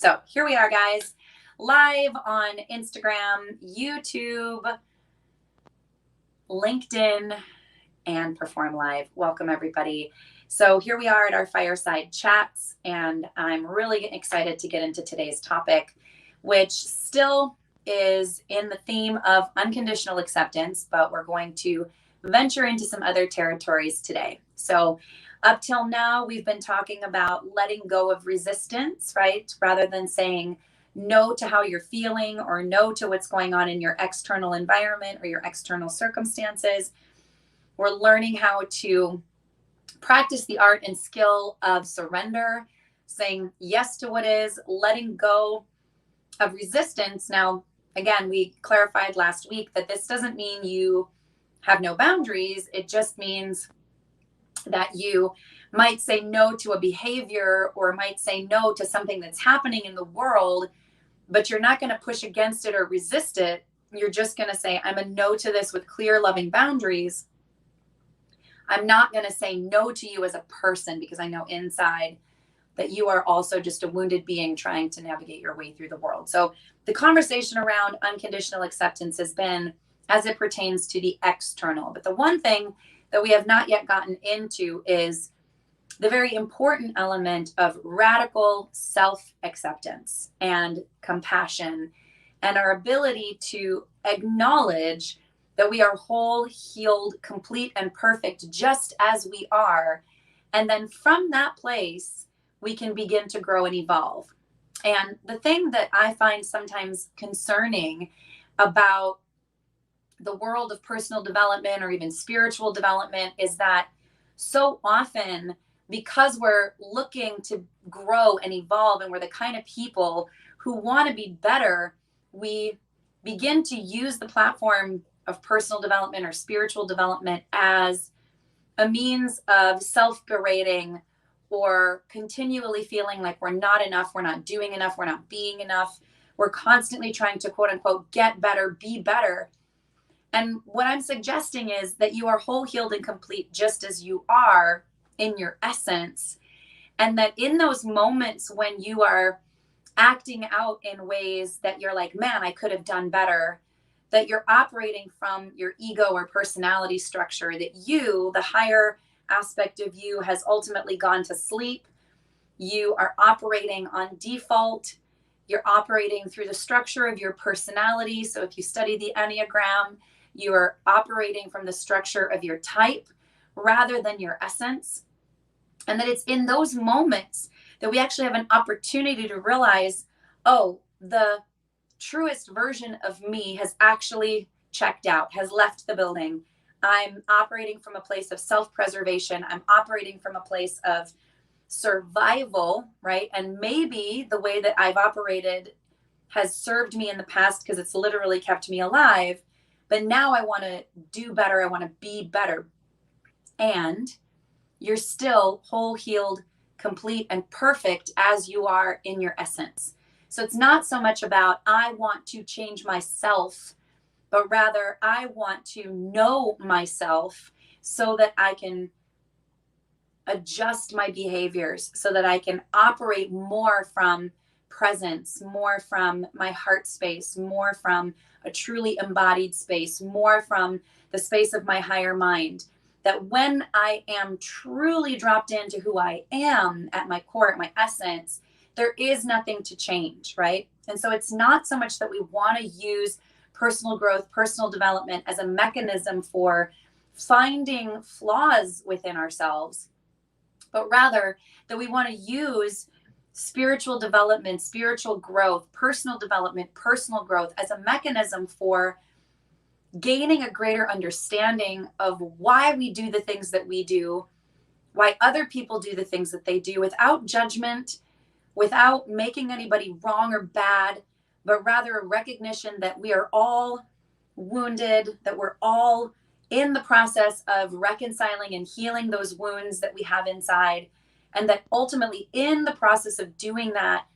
So here we are, guys, live on Instagram, YouTube, LinkedIn, and Perform Live. Welcome, everybody. So here we are at our Fireside chats, and I'm really excited to get into today's topic, which still is in the theme of unconditional acceptance, but we're going to venture into some other territories today. So up till now, we've been talking about letting go of resistance, right? Rather than saying no to how you're feeling or no to what's going on in your external environment or your external circumstances. We're learning how to practice the art and skill of surrender, saying yes to what is, letting go of resistance. Now, again, we clarified last week that this doesn't mean you have no boundaries. It just means that you might say no to a behavior or might say no to something that's happening in the world, but you're not going to push against it or resist it. You're just going to say, I'm a no to this with clear, loving boundaries. I'm not going to say no to you as a person because I know inside that you are also just a wounded being trying to navigate your way through the world. So the conversation around unconditional acceptance has been as it pertains to the external. But the one thing that we have not yet gotten into is the very important element of radical self-acceptance and compassion and our ability to acknowledge that we are whole, healed, complete, and perfect just as we are. And then from that place, we can begin to grow and evolve. And the thing that I find sometimes concerning about the world of personal development or even spiritual development is that so often, because we're looking to grow and evolve and we're the kind of people who want to be better, we begin to use the platform of personal development or spiritual development as a means of self-berating or continually feeling like we're not enough, we're not doing enough, we're not being enough. We're constantly trying to quote unquote get better, be better. And what I'm suggesting is that you are whole, healed, and complete just as you are in your essence. And that in those moments when you are acting out in ways that you're like, man, I could have done better, that you're operating from your ego or personality structure, that you, the higher aspect of you, has ultimately gone to sleep. You are operating on default. You're operating through the structure of your personality. So if you study the Enneagram, you are operating from the structure of your type rather than your essence. And that it's in those moments that we actually have an opportunity to realize, oh, the truest version of me has actually checked out, has left the building. I'm operating from a place of self-preservation. I'm operating from a place of survival, right? And maybe the way that I've operated has served me in the past because it's literally kept me alive. But now I want to do better. I want to be better. And you're still whole, healed, complete, and perfect as you are in your essence. So it's not so much about, I want to change myself, but rather I want to know myself so that I can adjust my behaviors, so that I can operate more from presence, more from my heart space, more from a truly embodied space, more from the space of my higher mind. That when I am truly dropped into who I am at my core, at my essence, there is nothing to change, right? And so it's not so much that we want to use personal growth, personal development as a mechanism for finding flaws within ourselves, but rather that we want to use spiritual development, spiritual growth, personal development, personal growth as a mechanism for gaining a greater understanding of why we do the things that we do, why other people do the things that they do without judgment, without making anybody wrong or bad, but rather a recognition that we are all wounded, that we're all in the process of reconciling and healing those wounds that we have inside. And that ultimately in the process of doing that,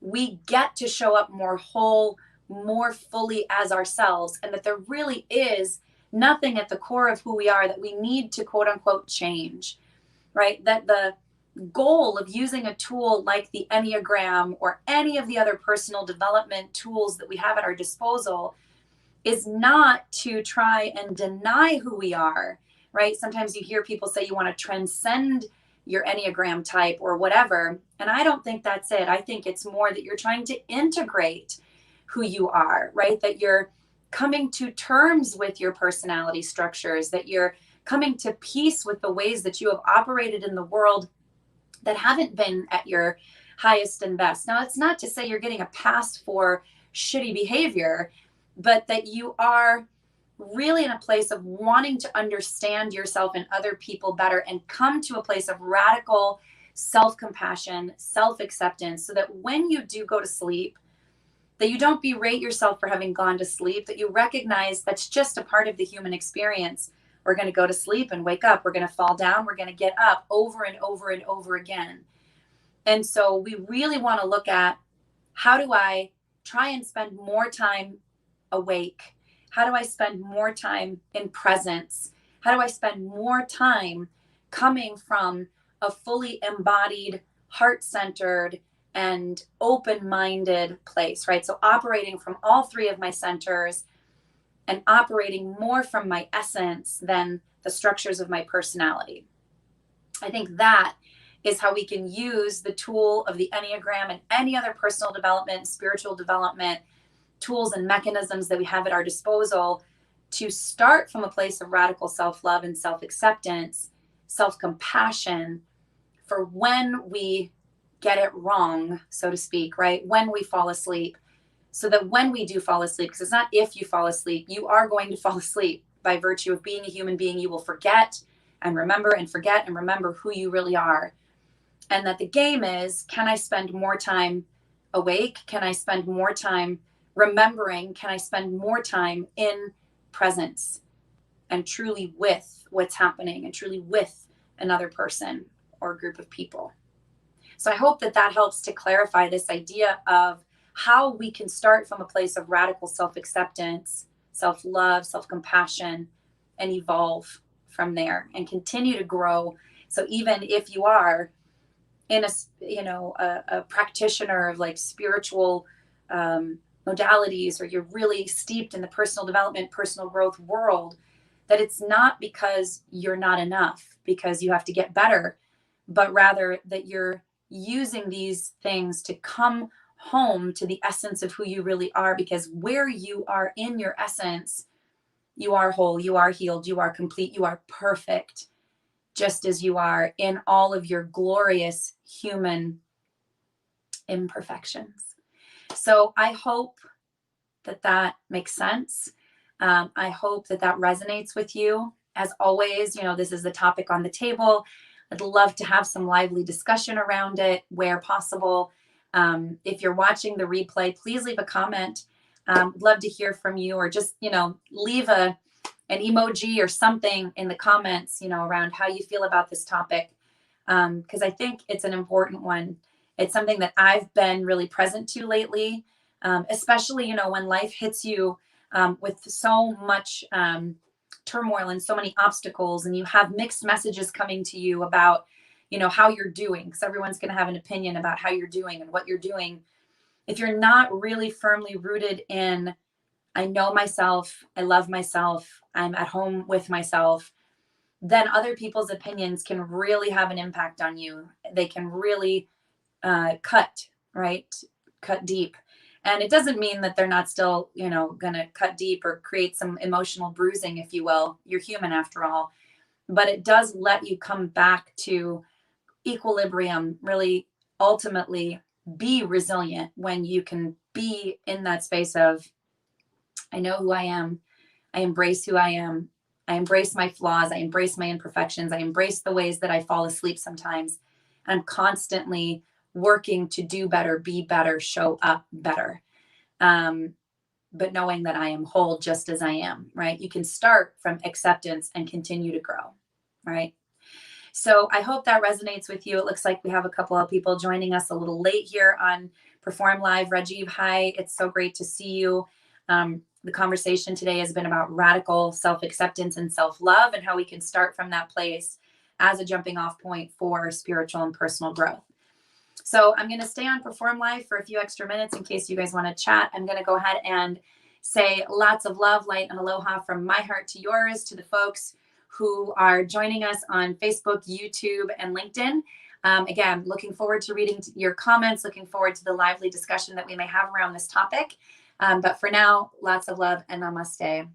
we get to show up more whole, more fully as ourselves. And that there really is nothing at the core of who we are that we need to quote unquote change, right? That the goal of using a tool like the Enneagram or any of the other personal development tools that we have at our disposal is not to try and deny who we are, right? Sometimes you hear people say you want to transcend your Enneagram type or whatever. And I don't think that's it. I think it's more that you're trying to integrate who you are, right? That you're coming to terms with your personality structures, that you're coming to peace with the ways that you have operated in the world that haven't been at your highest and best. Now, it's not to say you're getting a pass for shitty behavior, but that you are really in a place of wanting to understand yourself and other people better and come to a place of radical self-compassion, self-acceptance, so that when you do go to sleep, that you don't berate yourself for having gone to sleep, that you recognize that's just a part of the human experience. We're going to go to sleep and wake up. We're going to fall down. We're going to get up over and over and over again. And so we really want to look at, how do I try and spend more time awake? How do I spend more time in presence? How do I spend more time coming from a fully embodied, heart-centered, and open-minded place, right? So operating from all three of my centers and operating more from my essence than the structures of my personality. I think that is how we can use the tool of the Enneagram and any other personal development, spiritual development tools and mechanisms that we have at our disposal to start from a place of radical self-love and self-acceptance, self-compassion for when we get it wrong, so to speak, right? When we fall asleep, so that when we do fall asleep, because it's not if you fall asleep, you are going to fall asleep by virtue of being a human being. You will forget and remember and forget and remember who you really are. And that the game is, can I spend more time awake? Can I spend more time remembering? Can I spend more time in presence and truly with what's happening and truly with another person or group of people? So I hope that that helps to clarify this idea of how we can start from a place of radical self-acceptance, self-love, self-compassion, and evolve from there and continue to grow. So even if you are in a practitioner of like spiritual modalities, or you're really steeped in the personal development, personal growth world, that it's not because you're not enough, because you have to get better, but rather that you're using these things to come home to the essence of who you really are, because where you are in your essence, you are whole, you are healed, you are complete, you are perfect, just as you are in all of your glorious human imperfections. So I hope that that makes sense. I hope that that resonates with you. As always, this is the topic on the table. I'd love to have some lively discussion around it where possible. If you're watching the replay, please leave a comment. Love to hear from you, or just, leave an emoji or something in the comments, around how you feel about this topic. Because I think it's an important one. It's something that I've been really present to lately, especially, when life hits you with so much turmoil and so many obstacles, and you have mixed messages coming to you about, how you're doing, because everyone's going to have an opinion about how you're doing and what you're doing. If you're not really firmly rooted in, I know myself, I love myself, I'm at home with myself, then other people's opinions can really have an impact on you. They can really cut deep. And it doesn't mean that they're not still, going to cut deep or create some emotional bruising, if you will. You're human after all. But it does let you come back to equilibrium, really ultimately be resilient when you can be in that space of, I know who I am. I embrace who I am. I embrace my flaws. I embrace my imperfections. I embrace the ways that I fall asleep sometimes. I'm constantly working to do better, be better, show up better. But knowing that I am whole just as I am, right? You can start from acceptance and continue to grow, right? So I hope that resonates with you. It looks like we have a couple of people joining us a little late here on Perform Live. Rajiv, hi. It's so great to see you. The conversation today has been about radical self-acceptance and self-love and how we can start from that place as a jumping off point for spiritual and personal growth. So I'm going to stay on Perform Live for a few extra minutes in case you guys want to chat. I'm going to go ahead and say lots of love, light, and aloha from my heart to yours, to the folks who are joining us on Facebook, YouTube, and LinkedIn. Again, looking forward to reading your comments, looking forward to the lively discussion that we may have around this topic. But for now, lots of love and namaste.